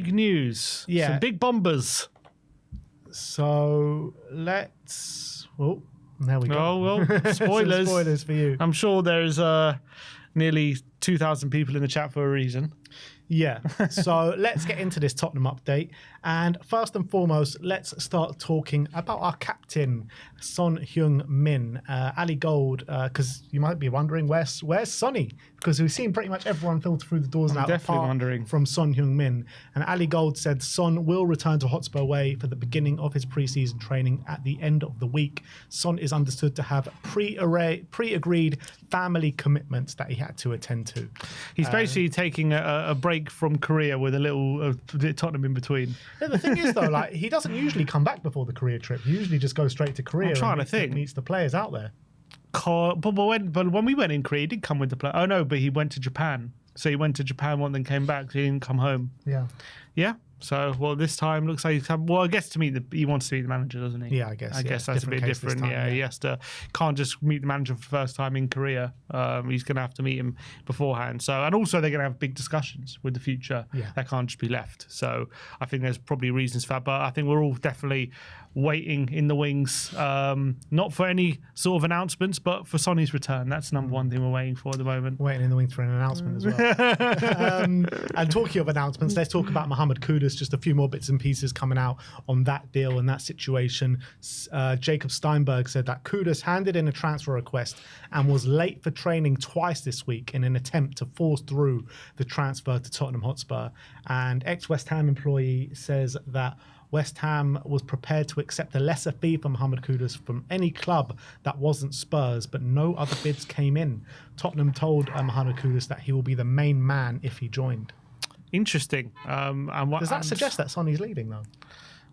big news. Yeah. Some big bombers. So let's... Oh, there we go. Oh, well, spoilers. Some spoilers for you. I'm sure there's nearly 2,000 people in the chat for a reason. Yeah, so let's get into this Tottenham update. And first and foremost, let's start talking about our captain, Son Heung-min. Ali Gold, because you might be wondering, where's Sonny? Because we've seen pretty much everyone filter through the doors now. Definitely wondering. From Son Heung-min. And Ali Gold said Son will return to Hotspur Way for the beginning of his pre-season training at the end of the week. Son is understood to have pre-agreed family commitments that he had to attend to. He's basically taking a break from Korea with a little Tottenham in between. Yeah, the thing is, though, like he doesn't usually come back before the Korea trip. He usually just goes straight to Korea. I'm trying to think. Meets the players out there. But when we went in Korea, he did come with the play. Oh no, but he went to Japan. So he went to Japan one, then came back. So he didn't come home. Yeah. Yeah. So this time looks like he's come. Well, I guess he wants to meet the manager, doesn't he? Yeah, I guess. I guess that's a bit different. Time, he has to can't just meet the manager for the first time in Korea. He's going to have to meet him beforehand. So and also they're going to have big discussions with the future. Yeah. That can't just be left. So I think there's probably reasons for that. But I think we're all definitely waiting in the wings, not for any sort of announcements, but for Sonny's return. That's number one thing we're waiting for at the moment. Waiting in the wings for an announcement as well. And talking of announcements, let's talk about Mohammed Kudus. Just a few more bits and pieces coming out on that deal and that situation. Jacob Steinberg said that Kudus handed in a transfer request and was late for training twice this week in an attempt to force through the transfer to Tottenham Hotspur. And ex-West Ham employee says that West Ham was prepared to accept a lesser fee for Mohammed Kudus from any club that wasn't Spurs, but no other bids came in. Tottenham told Mohammed Kudus that he will be the main man if he joined. Interesting. Does that suggest that Sonny's leaving, though?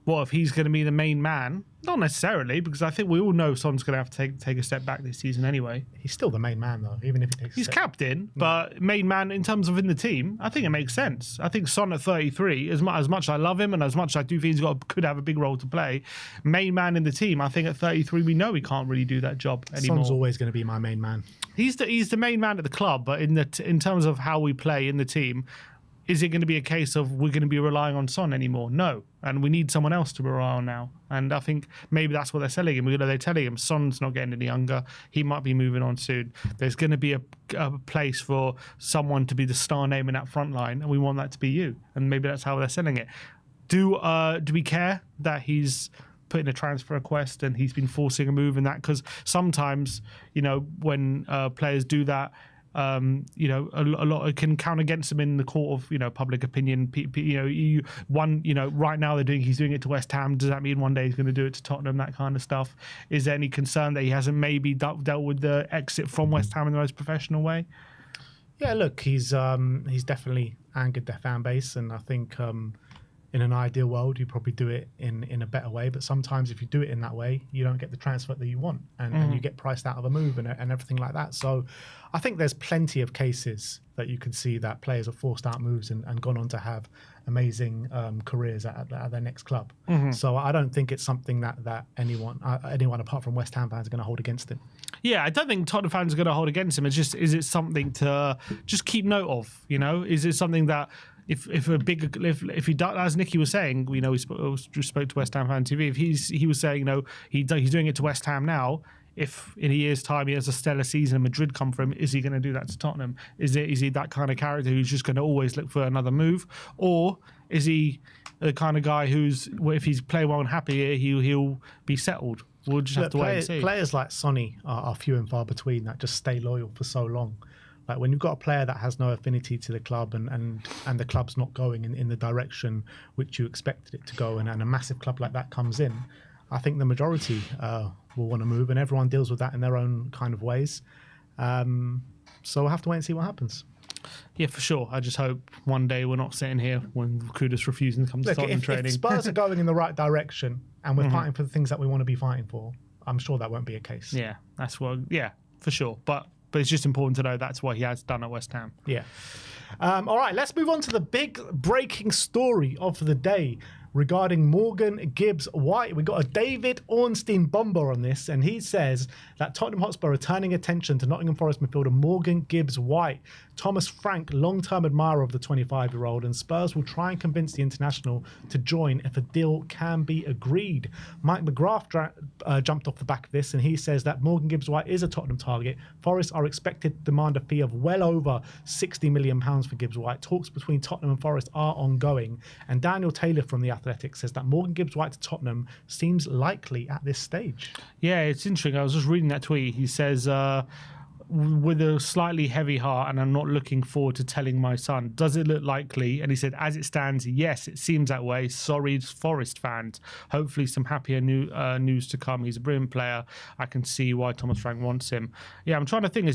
What if he's going to be the main man? Not necessarily, because I think we all know Son's going to have to take a step back this season anyway. He's still the main man, though, even if he takes. He's captain, but main man in terms of in the team, I think it makes sense. I think Son at 33, as much as I love him and as much as I do think could have a big role to play, main man in the team. I think at 33, we know he can't really do that job anymore. Son's always going to be my main man. He's the main man at the club, but in terms of how we play in the team. Is it going to be a case of we're going to be relying on Son anymore? No. And we need someone else to rely on now. And I think maybe that's what they're selling him. They're telling him Son's not getting any younger. He might be moving on soon. There's going to be a place for someone to be the star name in that front line, and we want that to be you. And maybe that's how they're selling it. Do we care that he's put in a transfer request and he's been forcing a move in that? Because sometimes, when players do that, a lot it can count against them in the court of public opinion. Right now he's doing it to West Ham. Does that mean one day he's going to do it to Tottenham? That kind of stuff. Is there any concern that he hasn't maybe dealt with the exit from West Ham in the most professional way? Yeah, look, he's definitely angered their fan base, and I think in an ideal world you probably do it in a better way. But sometimes if you do it in that way, you don't get the transfer that you want, and you get priced out of a move and everything like that. So I think there's plenty of cases that you can see that players have forced out moves and gone on to have amazing careers at their next club. So I don't think it's something that anyone apart from West Ham fans are going to hold against him. Yeah, I don't think Tottenham fans are going to hold against him. It's just, is it something to just keep note of? Is it something that if he does, as Nicky was saying, we spoke to West Ham Fan TV. If he was saying he's doing it to West Ham now. If in a year's time he has a stellar season and Madrid come for him, is he going to do that to Tottenham? Is he that kind of character who's just going to always look for another move? Or is he the kind of guy who's, if he's playing well and happy, he'll be settled? We'll just have to wait and see. Players like Sonny are few and far between that just stay loyal for so long. Like when you've got a player that has no affinity to the club and the club's not going in the direction which you expected it to go, and a massive club like that comes in, I think the majority will want to move, and everyone deals with that in their own kind of ways. So we'll have to wait and see what happens. Yeah, for sure. I just hope one day we're not sitting here when Kudus refusing to come to Tottenham training. If Spurs are going in the right direction and we're fighting for the things that we want to be fighting for, I'm sure that won't be a case. Yeah, that's what. Yeah, for sure. But it's just important to know that's what he has done at West Ham. Yeah. All right, let's move on to the big breaking story of the day. regarding Morgan Gibbs-White. We got a David Ornstein bomber on this, and he says that Tottenham Hotspur are turning attention to Nottingham Forest midfielder Morgan Gibbs-White. Thomas Frank, long-term admirer of the 25-year-old, and Spurs will try and convince the international to join if a deal can be agreed. Mike McGrath jumped off the back of this, and he says that Morgan Gibbs-White is a Tottenham target. Forest are expected to demand a fee of well over £60 million for Gibbs-White. Talks between Tottenham and Forest are ongoing. And Daniel Taylor from The Athletic says that Morgan Gibbs-White to Tottenham seems likely at this stage. Yeah, it's interesting. I was just reading that tweet. He says, with a slightly heavy heart, and I'm not looking forward to telling my son, does it look likely? And he said, as it stands, yes, it seems that way. Sorry, Forest fans. Hopefully some happier news to come. He's a brilliant player. I can see why Thomas Frank wants him. Yeah, I'm trying to think,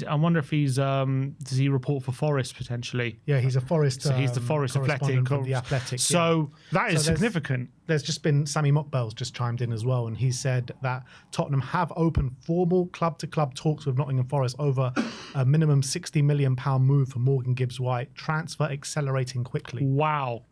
I wonder if he's, does he report for Forest potentially? Yeah, he's a Forest. So he's the Forest Athletic. From The Athletic. So that is significant. There's just been, Sammy Mockbell's just chimed in as well, and he said that Tottenham have opened formal club-to-club talks with Nottingham Forest over a minimum £60 million move for Morgan Gibbs-White. Transfer accelerating quickly. Wow.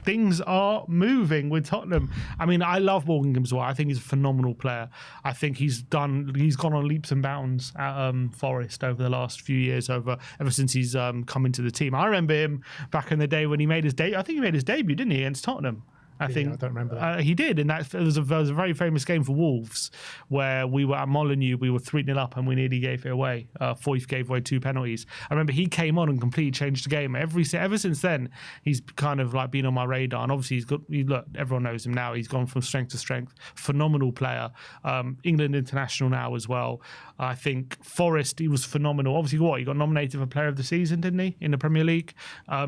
Things are moving with Tottenham. I mean, I love Morgan Gibbs-White. I think he's a phenomenal player. I think he's gone on leaps and bounds at Forest over the last few years, ever since he's come into the team. I remember him back in the day when he made his debut. I think he made his debut, didn't he, against Tottenham? I think I don't remember that. He did, and that was a very famous game for Wolves where we were at Molineux, we were 3-0 up and we nearly gave it away. Foyth gave away 2 penalties. I remember he came on and completely changed the game. Ever since then, he's kind of like been on my radar, and obviously look, everyone knows him now. He's gone from strength to strength. Phenomenal player. England international now as well. I think Forest, he was phenomenal. Obviously, he got nominated for Player of the Season, didn't he, in the Premier League?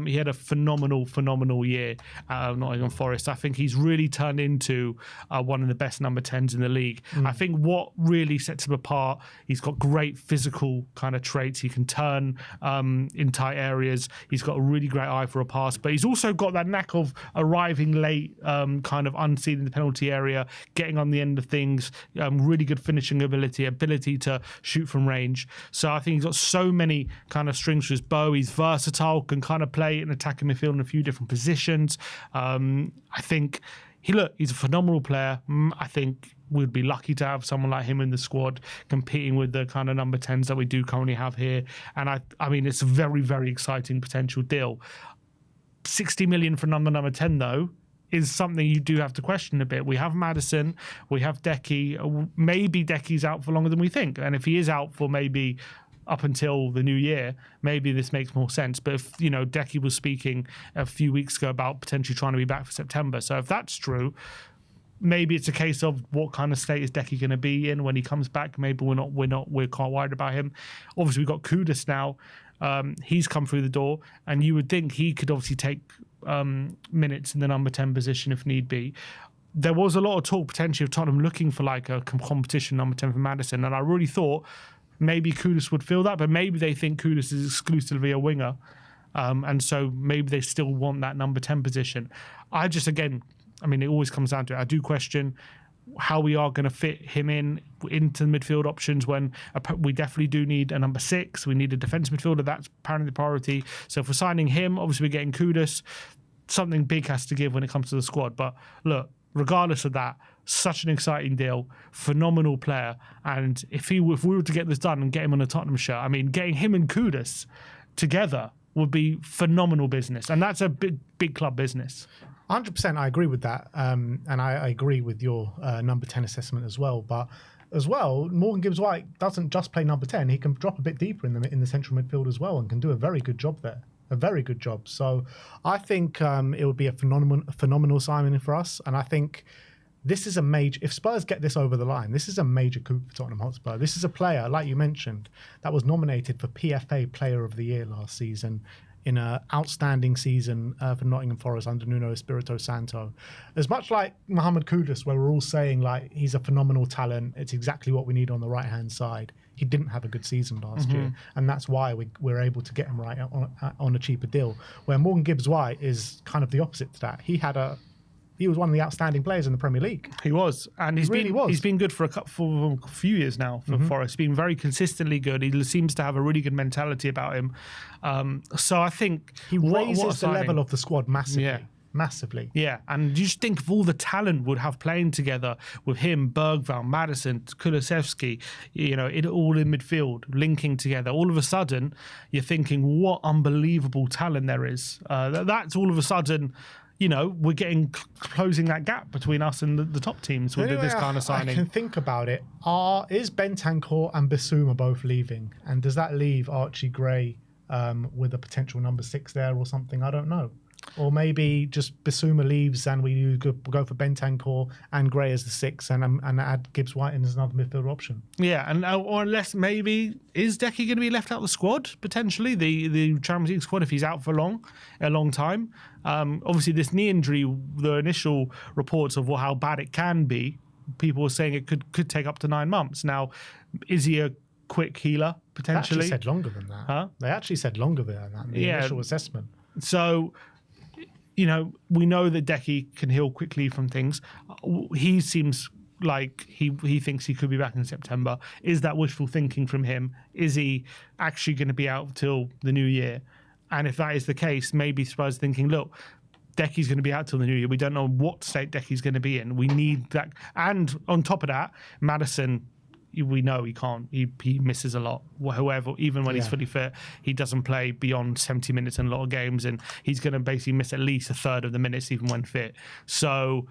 He had a phenomenal year at Nottingham Forest. I think he's really turned into one of the best number 10s in the league. I think what really sets him apart, he's got great physical kind of traits. He can turn in tight areas. He's got a really great eye for a pass, but he's also got that knack of arriving late, kind of unseen in the penalty area, getting on the end of things, really good finishing ability to shoot from range. So I think he's got so many kind of strings to his bow. He's versatile, can kind of play in attacking midfield in a few different positions. I think he's a phenomenal player. I think we'd be lucky to have someone like him in the squad competing with the kind of number 10s that we do currently have here. And I mean, it's a very, very exciting potential deal. 60 million for number 10 though is something you do have to question a bit. We have Maddison, we have Decky. Maybe Decky's out for longer than we think. And if he is out for maybe up until the new year, maybe this makes more sense. But if, Decky was speaking a few weeks ago about potentially trying to be back for September. So if that's true, maybe it's a case of what kind of state is Decky going to be in when he comes back. Maybe we're quite worried about him. Obviously, we've got Kudus now. He's come through the door, and you would think he could obviously take minutes in the number 10 position if need be. There was a lot of talk potentially of Tottenham looking for like a competition number 10 for Maddison, and I really thought maybe Kudus would fill that, but maybe they think Kudus is exclusively a winger, and so maybe they still want that number 10 position. It always comes down to it. I do question how we are going to fit him into midfield options when we definitely do need a number 6. We need a defensive midfielder. That's apparently the priority. So if we're signing him, obviously we're getting Kudus. Something big has to give when it comes to the squad. But look, regardless of that, such an exciting deal, phenomenal player. And if we were to get this done and get him on a Tottenham shirt, getting him and Kudus together would be phenomenal business. And that's a big club business. 100%, I agree with that. And I agree with your number 10 assessment as well. But as well, Morgan Gibbs-White doesn't just play number 10. He can drop a bit deeper in the central midfield as well and can do a very good job there. A very good job. So I think it would be a phenomenal signing for us. And I think this is a major, if Spurs get this over the line, this is a major coup for Tottenham Hotspur. This is a player, like you mentioned, that was nominated for PFA Player of the Year last season in an outstanding season for Nottingham Forest under Nuno Espirito Santo. As much like Mohammed Kudus, where we're all saying like he's a phenomenal talent, it's exactly what we need on the right-hand side. He didn't have a good season last year, and that's why we're able to get him right on a cheaper deal. Where Morgan Gibbs-White is kind of the opposite to that. He was one of the outstanding players in the Premier League. He was, and he's been good for a few years now for Forest. He's been very consistently good. He seems to have a really good mentality about him. So I think he raises the level of the squad massively. Yeah. Massively. Yeah, and you just think of all the talent would have playing together with him, Bergvall, Maddison, Kulusevski, it all in midfield, linking together. All of a sudden, you're thinking, what unbelievable talent there is. That's all of a sudden, we're closing that gap between us and the top teams with this kind of signing. I can think about it. Is Bentancur and Bissouma both leaving? And does that leave Archie Gray with a potential number 6 there or something? I don't know. Or maybe just Bissouma leaves and we go for Bentancur and Gray as the 6 and add Gibbs-White in as another midfielder option. Yeah, or unless maybe is Decky going to be left out of the squad potentially, the Champions League squad if he's out for a long time. Obviously, this knee injury, the initial reports of how bad it can be, people were saying it could take up to 9 months. Now, is he a quick healer potentially? They actually said longer than that. Huh? They actually said longer than that in the initial assessment. So, we know that Decky can heal quickly from things. He seems like he thinks he could be back in September. Is that wishful thinking from him? Is he actually going to be out till the new year? And if that is the case, maybe Spurs thinking, look, Decky's going to be out till the new year. We don't know what state Decky's going to be in. We need that. And on top of that, Maddison, we know he can't. He misses a lot. However, even when he's fully fit, he doesn't play beyond 70 minutes in a lot of games, and he's going to basically miss at least a third of the minutes even when fit. So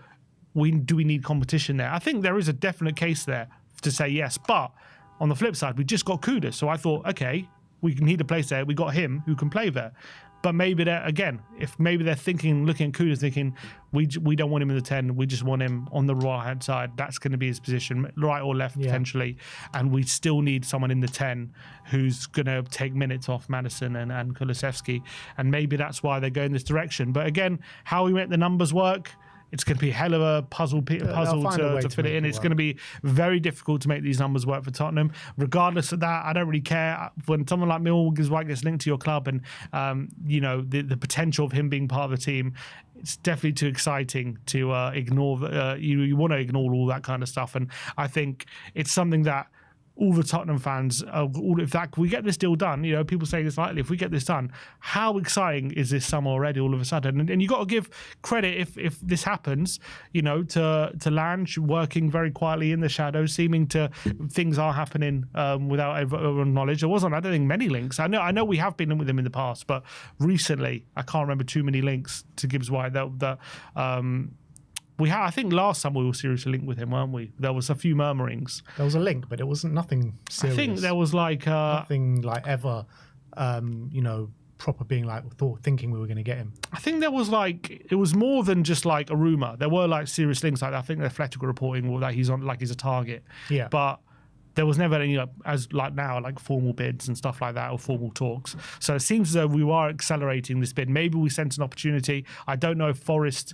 we need competition there? I think there is a definite case there to say yes. But on the flip side, we just got Kudus. So I thought, okay, we need a place there. We got him who can play there. But maybe they're looking at Kudus thinking, we don't want him in the 10, we just want him on the right-hand side. That's going to be his position, right or left potentially. And we still need someone in the 10 who's going to take minutes off Maddison and Kulusevski. And maybe that's why they go in this direction. But again, how we make the numbers work, it's going to be a hell of a puzzle to fit it in. It's going to be very difficult to make these numbers work for Tottenham. Regardless of that, I don't really care. When someone like Gibbs-White gets linked to your club and, the potential of him being part of the team, it's definitely too exciting to ignore. You want to ignore all that kind of stuff. And I think it's something that all the Tottenham fans, if we get this deal done, people say this lightly, if we get this done, how exciting is this summer already all of a sudden? And you've got to give credit if this happens, to Lange working very quietly in the shadows, seeming to things are happening without everyone's knowledge. I don't think many links. I know we have been with him in the past, but recently I can't remember too many links to Gibbs-White I think last summer we were seriously linked with him, weren't we? There was a few murmurings. There was a link, but it wasn't nothing serious. I think there was nothing ever, proper being thinking we were going to get him. I think there was it was more than just a rumor. There were serious links. I think the Atletico reporting that he's on he's a target. Yeah, but there was never any formal bids and stuff like that or formal talks. So it seems as though we are accelerating this bid. Maybe we sent an opportunity. I don't know if Forest.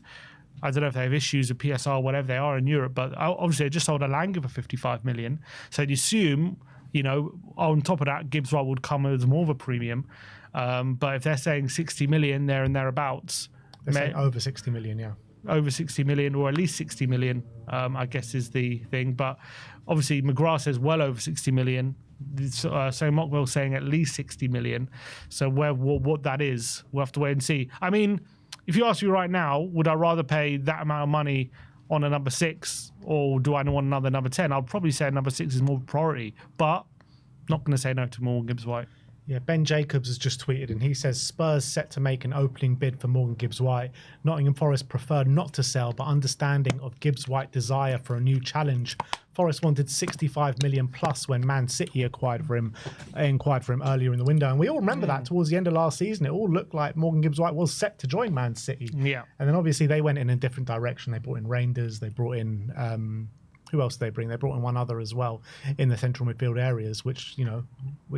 I don't know if they have issues with PSR, whatever they are in Europe, but obviously they just sold Alanga for 55 million. So you'd assume, on top of that, Gibbs-White would come as more of a premium. But if they're saying 60 million there and thereabouts. They're saying over 60 million, yeah. Over 60 million or at least 60 million, I guess is the thing. But obviously McGrath says well over 60 million. So Mockwell's saying at least 60 million. So what that is, we'll have to wait and see. I mean, if you ask me right now, would I rather pay that amount of money on a number 6 or do I want another number 10? I'll probably say number 6 is more priority, but not going to say no to Morgan Gibbs-White. Yeah, Ben Jacobs has just tweeted and he says Spurs set to make an opening bid for Morgan Gibbs-White. Nottingham Forest preferred not to sell, but understanding of Gibbs-White's desire for a new challenge. Forest wanted 65 million plus when Man City inquired for him earlier in the window. And we all remember that towards the end of last season, it all looked like Morgan Gibbs-White was set to join Man City. Yeah. And then obviously they went in a different direction. They brought in Reinders, they brought in... who else did they bring? They brought in one other as well in the central midfield areas, which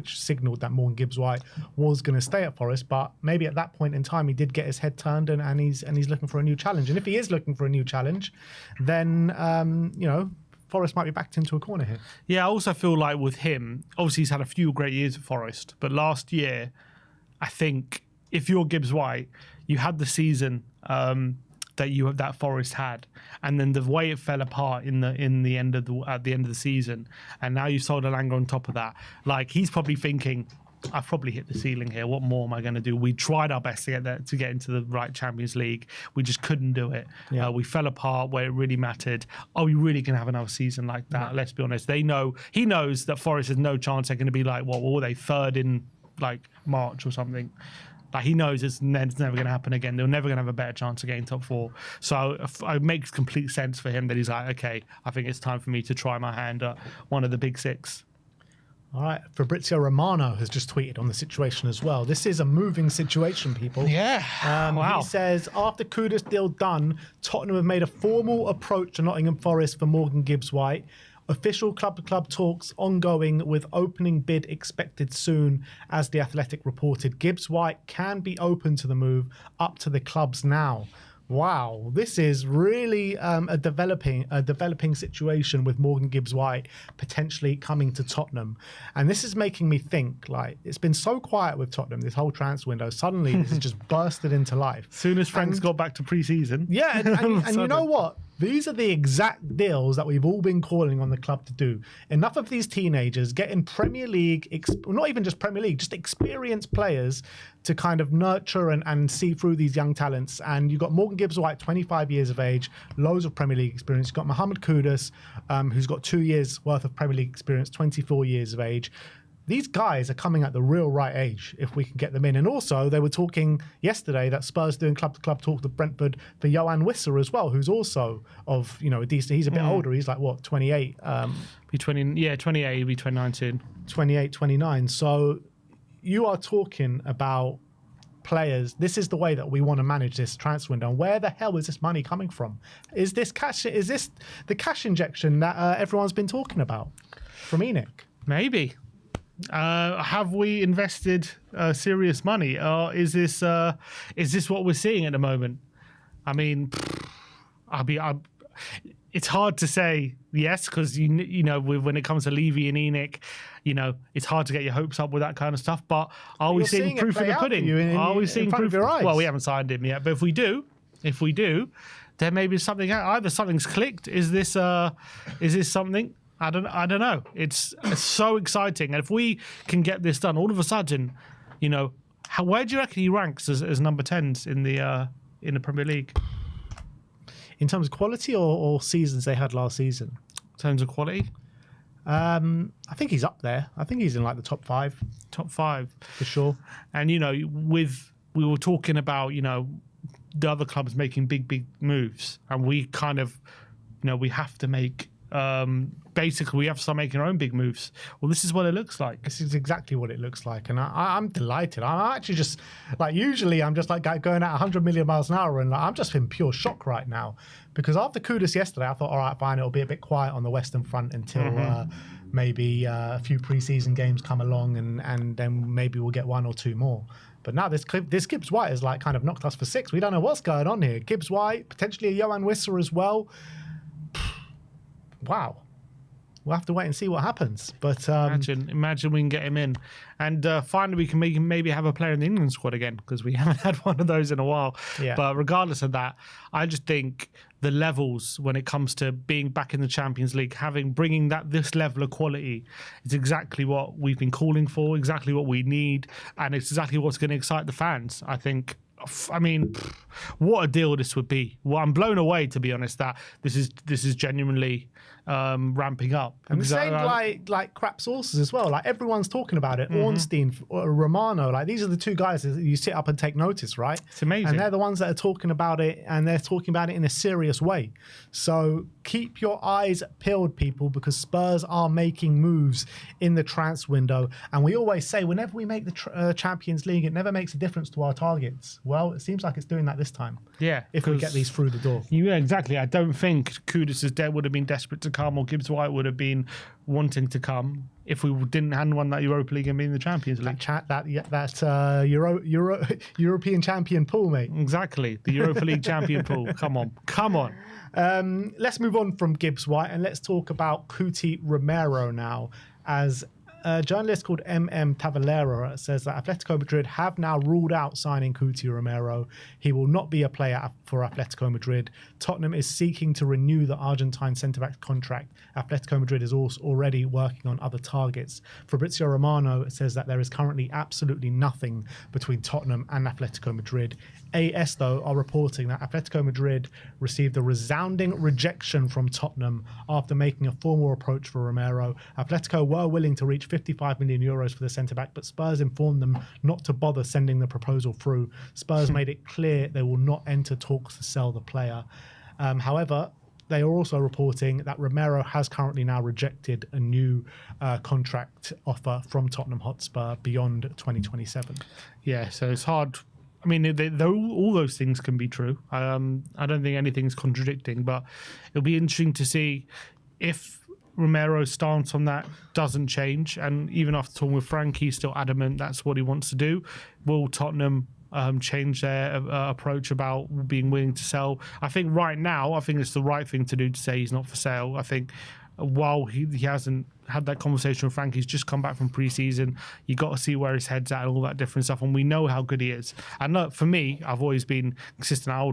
signalled that Morgan Gibbs-White was going to stay at Forest. But maybe at that point in time, he did get his head turned and he's looking for a new challenge. And if he is looking for a new challenge, then Forest might be backed into a corner here. Yeah, I also feel like with him, obviously he's had a few great years at Forest, but last year, I think if you're Gibbs-White, you had the season that Forest had, and then the way it fell apart at the end of the season, and now you sold Alanga on top of that. He's probably thinking, I've probably hit the ceiling here. What more am I going to do? We tried our best to get there, to get into the right Champions League. We just couldn't do it. Yeah. We fell apart where it really mattered. Are we really going to have another season like that? Let's be honest. He knows that Forest has no chance. They're going to be like, what were they, third in like March or something? Like, he knows it's never going to happen again. They're never going to have a better chance of getting top 4. So it makes complete sense for him that he's like, okay, I think it's time for me to try my hand at one of the big 6. All right, Fabrizio Romano has just tweeted on the situation as well. This is a moving situation, people. Yeah. Wow. He says, after Kudus deal done, Tottenham have made a formal approach to Nottingham Forest for Morgan Gibbs-White. Official club-to-club talks ongoing with opening bid expected soon, as The Athletic reported. Gibbs-White can be open to the move, up to the clubs now. Wow, this is really a developing situation with Morgan Gibbs-White potentially coming to Tottenham. And this is making me think, like, it's been so quiet with Tottenham, this whole transfer window. Suddenly, this has just bursted into life. As soon as Frank's got back to pre-season. Yeah, and you know what? These are the exact deals that we've all been calling on the club to do. Enough of these teenagers getting Premier League, not even just Premier League, just experienced players to kind of nurture and see through these young talents. And you've got Morgan Gibbs-White, 25 years of age, loads of Premier League experience. You've got Mohammed Kudus, who's got 2 years worth of Premier League experience, 24 years of age. These guys are coming at the real right age if we can get them in. And also, they were talking yesterday that Spurs doing club-to-club talk to Brentford for Johan Wissa as well, who's also of, a decent... He's a bit older. He's like, what, 28? 28, he'll be 29 soon. 28, 29. So you are talking about players. This is the way that we want to manage this transfer window. And where the hell is this money coming from? Is this the cash injection that everyone's been talking about from ENIC? Maybe. Have we invested serious money, or is this what we're seeing at the moment? I mean, it's hard to say yes, because when it comes to Levy and ENIC, it's hard to get your hopes up with that kind of stuff. But are we seeing proof in the pudding? Are we seeing proof? Well, we haven't signed him yet, but if we do, then maybe something. Either something's clicked. Is this something? I don't know. It's so exciting, and if we can get this done, all of a sudden, where do you reckon he ranks as number 10s in the Premier League? In terms of quality or seasons they had last season? In terms of quality, I think he's up there. I think he's in like the top 5. Top 5 for sure. And we were talking about the other clubs making big moves, and we kind of we have to make. Basically, we have to start making our own big moves. Well, this is what it looks like. This is exactly what it looks like. And I'm delighted. I'm actually just, usually I'm just going at 100 million miles an hour. And I'm just in pure shock right now. Because after Kudus yesterday, I thought, all right, fine, it'll be a bit quiet on the Western Front until maybe a few preseason games come along. And then maybe we'll get 1 or 2 more. But now this Gibbs-White has kind of knocked us for 6. We don't know what's going on here. Gibbs-White, potentially a Johan Wissa as well. Wow. We'll have to wait and see what happens. But imagine we can get him in. And finally, we can maybe have a player in the England squad again, because we haven't had one of those in a while. Yeah. But regardless of that, I just think the levels when it comes to being back in the Champions League, bringing this level of quality, is exactly what we've been calling for, exactly what we need, and it's exactly what's going to excite the fans, I think. I mean, what a deal this would be. Well, I'm blown away, to be honest, that this is genuinely ramping up. And the same like crap sources as well. Like, everyone's talking about it. Ornstein, Romano, these are the 2 guys that you sit up and take notice, right? It's amazing. And they're the ones that are talking about it, and they're talking about it in a serious way. So keep your eyes peeled, people, because Spurs are making moves in the transfer window. And we always say, whenever we make the Champions League, it never makes a difference to our targets. Well, it seems like it's doing that this time. Yeah. If we get these through the door. Yeah, exactly. I don't think Kudus' debt would have been desperate to come, or Gibbs-White would have been wanting to come, if we hadn't won that Europa League and been in the Champions League. European champion pool, mate. Exactly. The Europa League champion pool. Come on. Let's move on from Gibbs-White and let's talk about Cuti Romero now, as a journalist called Tavalera says that Atletico Madrid have now ruled out signing Cuti Romero. He will not be a player for Atletico Madrid. Tottenham is seeking to renew the Argentine centre-back contract. Atletico Madrid is also already working on other targets. Fabrizio Romano says that there is currently absolutely nothing between Tottenham and Atletico Madrid. AS, though, are reporting that Atletico Madrid received a resounding rejection from Tottenham after making a formal approach for Romero. Atletico were willing to reach 55 million euros for the centre-back, but Spurs informed them not to bother sending the proposal through. Spurs made it clear they will not enter talks to sell the player. However, they are also reporting that Romero has currently now rejected a new contract offer from Tottenham Hotspur beyond 2027. Yeah, so it's hard. I mean, all those things can be true. I don't think anything's contradicting, but it'll be interesting to see if Romero's stance on that doesn't change. And even after talking with Frank, he's still adamant that's what he wants to do. Will Tottenham change their approach about being willing to sell? I think right now, I think it's the right thing to do to say he's not for sale. I think while he hasn't had that conversation with Frank, he's just come back from pre-season. You got to see where his head's at and all that different stuff, and we know how good he is. And look, for me, I've always been consistent. I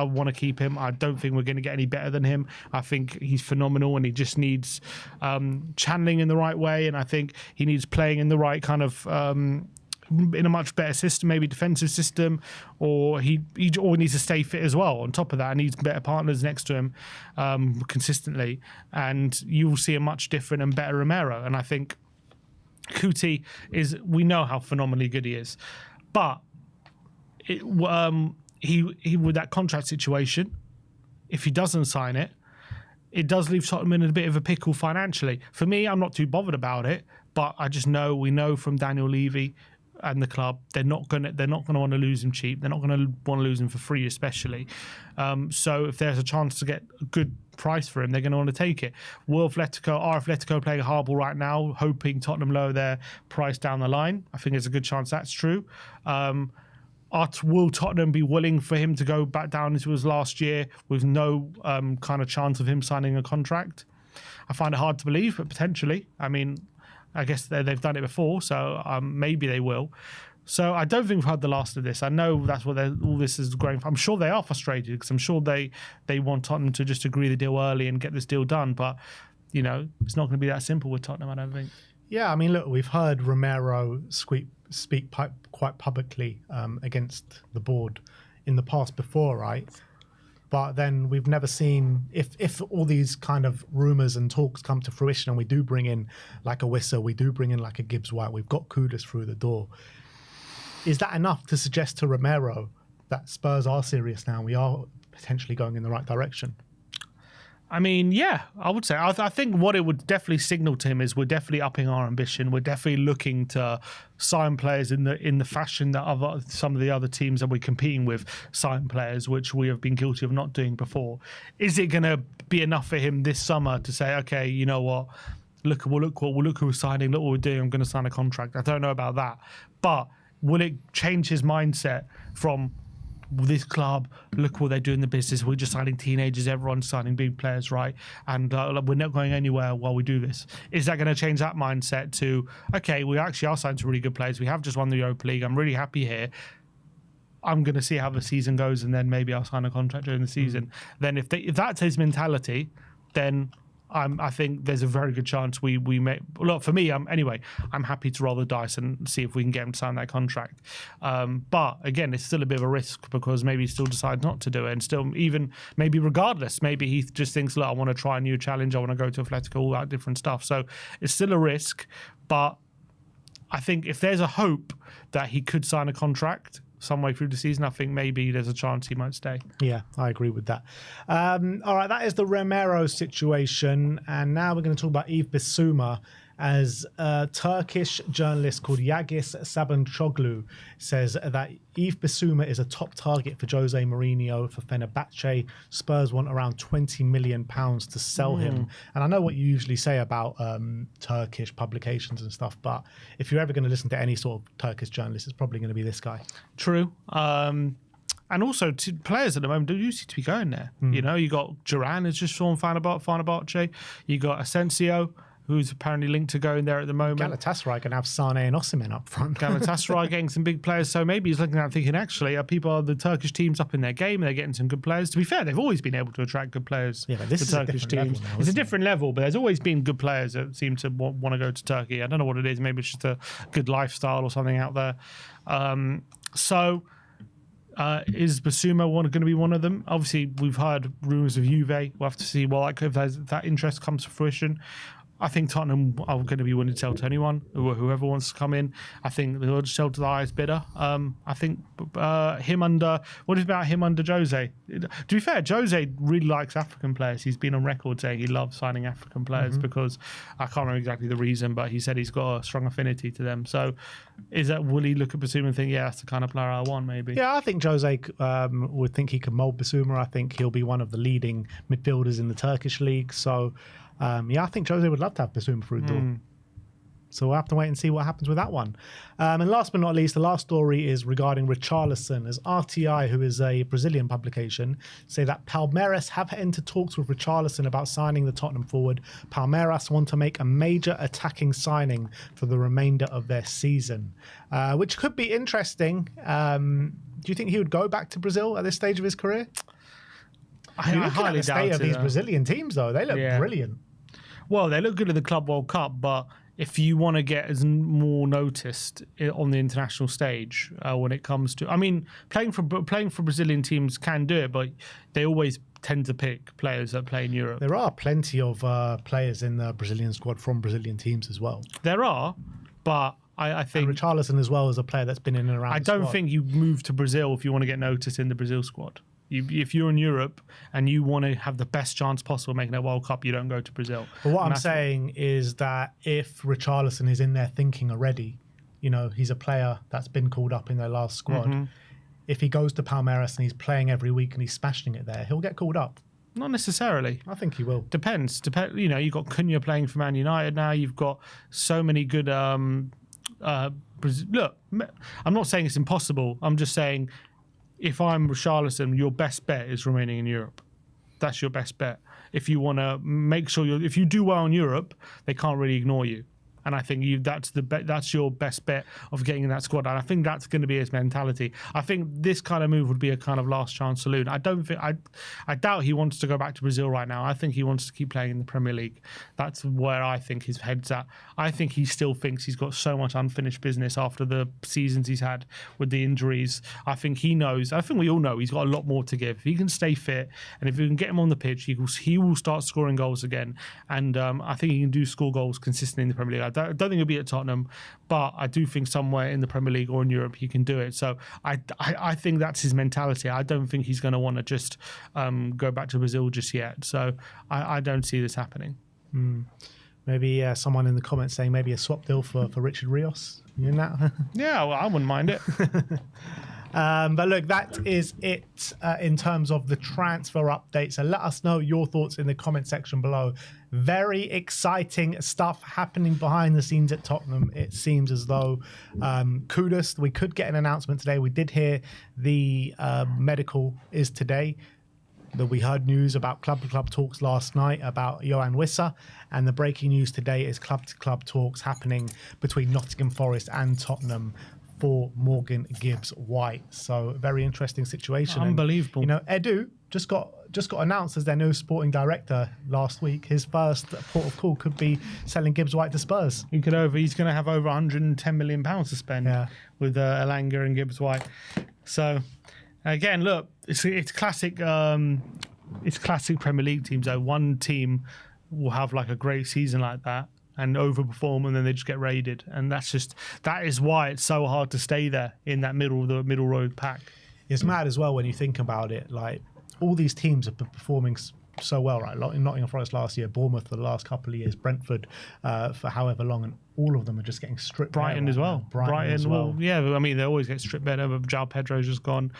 want to keep him. I don't think we're going to get any better than him. I think he's phenomenal, and he just needs channeling in the right way, and I think he needs playing in the right kind of in a much better system, maybe defensive system, or he needs to stay fit as well. On top of that, he needs better partners next to him consistently, and you will see a much different and better Romero. And I think Cuti we know how phenomenally good he is, but he with that contract situation, if he doesn't sign it, it does leave Tottenham in a bit of a pickle financially. For me, I'm not too bothered about it, but I just know we know from Daniel Levy and the club, they're not going to want to lose him cheap. They're not going to want to lose him for free, especially. So if there's a chance to get a good price for him, they're going to want to take it. Are Atletico playing a hardball right now, hoping Tottenham lower their price down the line? I think there's a good chance that's true. Will Tottenham be willing for him to go back down into his last year with no kind of chance of him signing a contract? I find it hard to believe, but potentially. I mean, I guess they've done it before, so maybe they will. So I don't think we've had the last of this. I know that's what all this is going for. I'm sure they are frustrated because I'm sure they want Tottenham to just agree the deal early and get this deal done. But, it's not going to be that simple with Tottenham, I don't think. Yeah, I mean, look, we've heard Romero speak quite publicly against the board in the past before, right? But then we've never seen, if all these kind of rumours and talks come to fruition and we do bring in like a Wissa, we do bring in like a Gibbs-White, we've got Kudus through the door. Is that enough to suggest to Romero that Spurs are serious now? We are potentially going in the right direction? I mean, yeah, I would say. I think what it would definitely signal to him is we're definitely upping our ambition. We're definitely looking to sign players in the fashion that some of the other teams that we're competing with sign players, which we have been guilty of not doing before. Is it going to be enough for him this summer to say, okay, you know what? Look who we're signing. Look what we're doing. I'm going to sign a contract. I don't know about that, but will it change his mindset from this club, look what they do in the business, we're just signing teenagers, everyone's signing big players, right? And we're not going anywhere while we do this. Is that going to change that mindset to, okay, we actually are signing some really good players, we have just won the Europa League, I'm really happy here, I'm going to see how the season goes and then maybe I'll sign a contract during the season. Then if that's his mentality, then I think there's a very good chance we may. Look, for me, I'm happy to roll the dice and see if we can get him to sign that contract. But again, it's still a bit of a risk because maybe he still decides not to do it, and still even maybe regardless, maybe he just thinks, look, I want to try a new challenge, I want to go to Atletico, all that different stuff. So it's still a risk, but I think if there's a hope that he could sign a contract some way through the season, I think maybe there's a chance he might stay. Yeah, I agree with that. All right, that is the Romero situation. And now we're going to talk about Yves Bissouma, as a Turkish journalist called Yagis Sabancoglu says that Yves Bissouma is a top target for Jose Mourinho for Fenerbahce. Spurs want around £20 million to sell him. And I know what you usually say about Turkish publications and stuff, but if you're ever going to listen to any sort of Turkish journalist, it's probably going to be this guy. True. And also, players at the moment do seem to be going there. You know, you got Duran, who's just from Fenerbahce. You got Asensio, who's apparently linked to going there at the moment. Galatasaray can have Sane and Osimhen up front. Galatasaray getting some big players, so maybe he's looking at thinking, actually, are the Turkish teams up in their game and they're getting some good players? To be fair, they've always been able to attract good players. Yeah, but this is Turkish teams. It's a different level, but there's always been good players that seem to want to go to Turkey. I don't know what it is. Maybe it's just a good lifestyle or something out there. Is Bissouma going to be one of them? Obviously, we've heard rumours of Juve. We'll have to see if that interest comes to fruition. I think Tottenham are going to be willing to sell to anyone, whoever wants to come in. I think they'll just sell to the highest bidder. I think what about him under Jose? To be fair, Jose really likes African players. He's been on record saying he loves signing African players because I can't remember exactly the reason, but he said he's got a strong affinity to them. So will he look at Bissouma and think, yeah, that's the kind of player I want, maybe? Yeah, I think Jose would think he can mould Bissouma. I think he'll be one of the leading midfielders in the Turkish league. So I think Jose would love to have Bissouma through the door. So we'll have to wait and see what happens with that one. And last but not least, the last story is regarding Richarlison, as RTI, who is a Brazilian publication, say that Palmeiras have entered talks with Richarlison about signing the Tottenham forward. Palmeiras want to make a major attacking signing for the remainder of their season, which could be interesting. Do you think he would go back to Brazil at this stage of his career? I highly the state of these Brazilian teams, though. They look brilliant. Well, they look good at the Club World Cup, but if you want to get more noticed on the international stage when it comes to, I mean, playing for Brazilian teams can do it, but they always tend to pick players that play in Europe. There are plenty of players in the Brazilian squad from Brazilian teams as well. There are, but I think and Richarlison as well is a player that's been in and around. I don't think you move to Brazil if you want to get noticed in the Brazil squad. If you're in Europe and you want to have the best chance possible making a World Cup, you don't go to Brazil. But what I'm saying is that if Richarlison is in there thinking already, he's a player that's been called up in their last squad. If he goes to Palmeiras and he's playing every week and he's smashing it there, he'll get called up. Not necessarily. I think he will. Depends. You've got Cunha playing for Man United now. You've got so many good... Look, I'm not saying it's impossible. I'm just saying... If I'm Richarlison, your best bet is remaining in Europe. That's your best bet. If you want to make sure if you do well in Europe, they can't really ignore you. And I think that's your best bet of getting in that squad. And I think that's going to be his mentality. I think this kind of move would be a kind of last chance saloon. I doubt he wants to go back to Brazil right now. I think he wants to keep playing in the Premier League. That's where I think his head's at. I think he still thinks he's got so much unfinished business after the seasons he's had with the injuries. I think he knows. I think we all know he's got a lot more to give. If he can stay fit and if we can get him on the pitch, he will start scoring goals again. And I think he can score goals consistently in the Premier League. I don't think he'll be at Tottenham, but I do think somewhere in the Premier League or in Europe he can do it. So I think that's his mentality. I don't think he's going to want to just go back to Brazil just yet. So I don't see this happening. Maybe someone in the comments saying maybe a swap deal for Richard Rios. You in that? Yeah, well, I wouldn't mind it. But look, that is it in terms of the transfer update. So let us know your thoughts in the comment section below. Very exciting stuff happening behind the scenes at Tottenham. It seems as though Kudus, we could get an announcement today. We did hear the medical is today. We heard news about club-to-club talks last night about Yohan Wissa, and the breaking news today is club-to-club talks happening between Nottingham Forest and Tottenham for Morgan Gibbs-White. So very interesting situation. Unbelievable. And, Edu just got announced as their new sporting director last week. His first port of call could be selling Gibbs-White to Spurs. He's going to have over £110 million to spend with Elanga and Gibbs-White. So again, look, it's classic. It's classic Premier League teams. Though one team will have like a great season like that and overperform, and then they just get raided, and that is why it's so hard to stay there in that middle road pack. It's mad as well when you think about it. Like all these teams have been performing so well, right? Nottingham Forest last year, Bournemouth for the last couple of years, Brentford for however long, and all of them are just getting stripped. Brighton as well. Brighton as well. Yeah, I mean they always get stripped better, but João Pedro's just gone.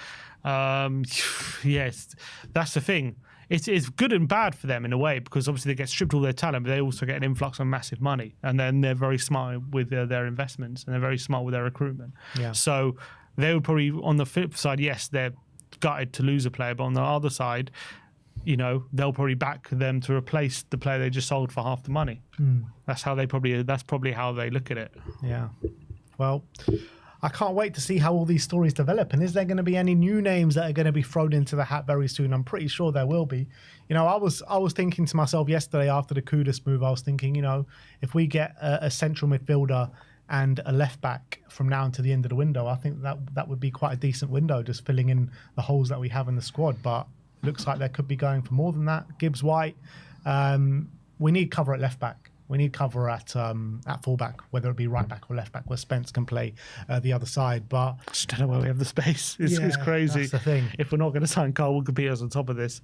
Yes, that's the thing. It's good and bad for them in a way, because obviously they get stripped all their talent, but they also get an influx of massive money, and then they're very smart with their investments, and they're very smart with their recruitment. Yeah. So they would probably, on the flip side, yes, they're gutted to lose a player, but on the other side, you know, they'll probably back them to replace the player they just sold for half the money. That's probably how they look at it. Yeah. Well, I can't wait to see how all these stories develop. And is there going to be any new names that are going to be thrown into the hat very soon? I'm pretty sure there will be. You know, I was thinking to myself yesterday after the Kudus move, I was thinking, you know, if we get a central midfielder and a left back from now until the end of the window, I think that would be quite a decent window, just filling in the holes that we have in the squad. But it looks like they could be going for more than that. Gibbs-White, we need cover at left back. We need cover at fullback, whether it be right back or left back, where Spence can play the other side. But I just don't know where we have the space. It's crazy. That's the thing. If we're not going to sign Carl Walker-Peters on top of this,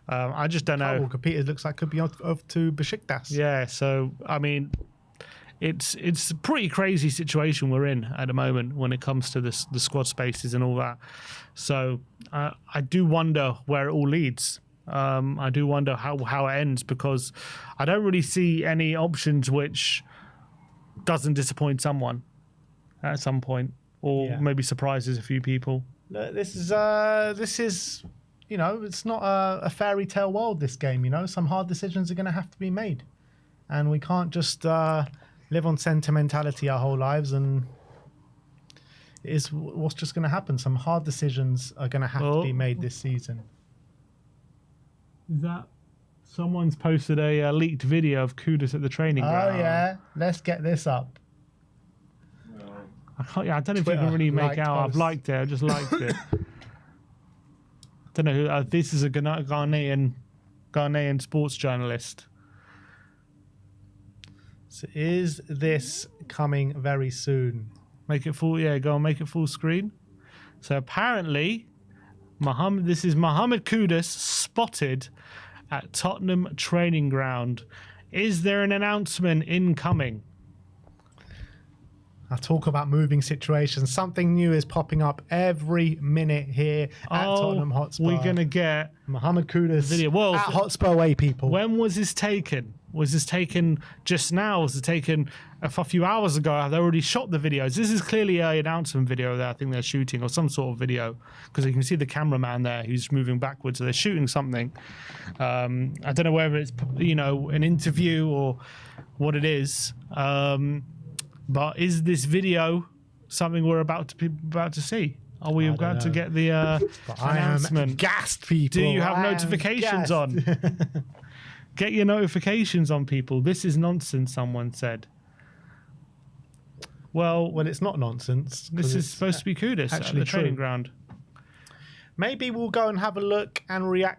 I just don't know. Carl Walker-Peters looks like could be over to Besiktas. Yeah, so I mean, it's a pretty crazy situation we're in at the moment when it comes to the squad spaces and all that. So I do wonder where it all leads. I do wonder how it ends, because I don't really see any options which doesn't disappoint someone at some point, or maybe surprises a few people. This is you know, it's not a fairy tale world, this game. You know, some hard decisions are going to have to be made, and we can't just live on sentimentality our whole lives. And it is what's just going to happen. Some hard decisions are going to have to be made this season. Is that someone's posted a leaked video of Kudus at the training ground? Oh yeah, let's get this up. I don't know if you can really make out. I've liked it. I just liked it. Don't know who. This is a Ghanaian sports journalist. So is this coming very soon? Make it full. Yeah, go on. Make it full screen. So apparently, this is Mohammed Kudus spotted at Tottenham training ground. Is there an announcement incoming? I talk about moving situations. Something new is popping up every minute here at Tottenham Hotspur. We're going to get Mohammed Kudus video. Well, at Hotspur Way, people. When was this taken? Was this taken just now? Was it taken a few hours ago? They already shot the videos. This is clearly an announcement video that I think they're shooting, or some sort of video, because you can see the cameraman there who's moving backwards. So they're shooting something. I don't know whether it's, you know, an interview or what it is. But is this video something we're about to see? Are we about to get the announcement? I am gassed, people. Do you have notifications on? Get your notifications on, people. This is nonsense, someone said. Well, it's not nonsense. This is supposed to be Kudus at the training ground. Maybe we'll go and have a look and react